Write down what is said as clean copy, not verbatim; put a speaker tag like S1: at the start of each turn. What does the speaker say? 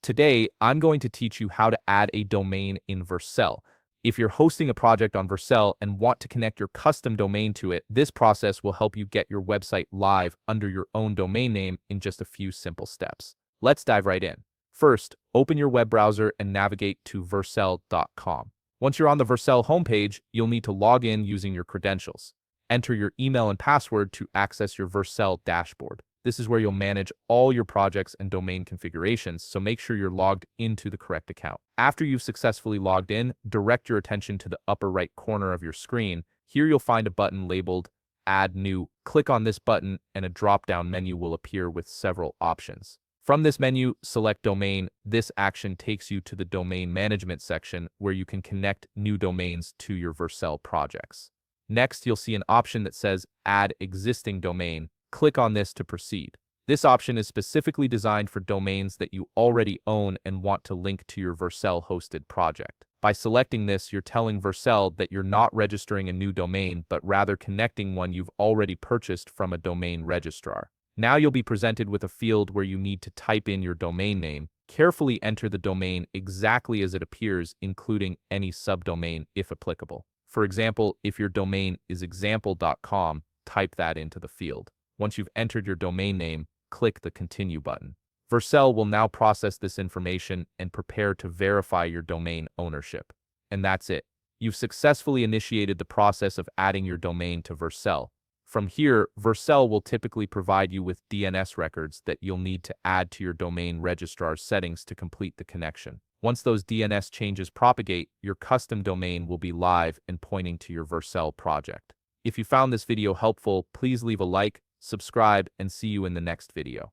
S1: Today, I'm going to teach you how to add a domain in Vercel. If you're hosting a project on Vercel and want to connect your custom domain to it, this process will help you get your website live under your own domain name in just a few simple steps. Let's dive right in. First, open your web browser and navigate to vercel.com. Once you're on the Vercel homepage, you'll need to log in using your credentials. Enter your email and password to access your Vercel dashboard. This is where you'll manage all your projects and domain configurations, so make sure you're logged into the correct account. After you've successfully logged in, direct your attention to the upper right corner of your screen. Here you'll find a button labeled Add New. Click on this button and a drop-down menu will appear with several options. From this menu, select Domain. This action takes you to the Domain Management section where you can connect new domains to your Vercel projects. Next, you'll see an option that says Add Existing Domain. Click on this to proceed. This option is specifically designed for domains that you already own and want to link to your Vercel hosted project. By selecting this, you're telling Vercel that you're not registering a new domain, but rather connecting one you've already purchased from a domain registrar. Now you'll be presented with a field where you need to type in your domain name. Carefully enter the domain exactly as it appears, including any subdomain if applicable. For example, if your domain is example.com, type that into the field. Once you've entered your domain name, click the Continue button. Vercel will now process this information and prepare to verify your domain ownership. And that's it. You've successfully initiated the process of adding your domain to Vercel. From here, Vercel will typically provide you with DNS records that you'll need to add to your domain registrar settings to complete the connection. Once those DNS changes propagate, your custom domain will be live and pointing to your Vercel project. If you found this video helpful, please leave a like, subscribe, and see you in the next video.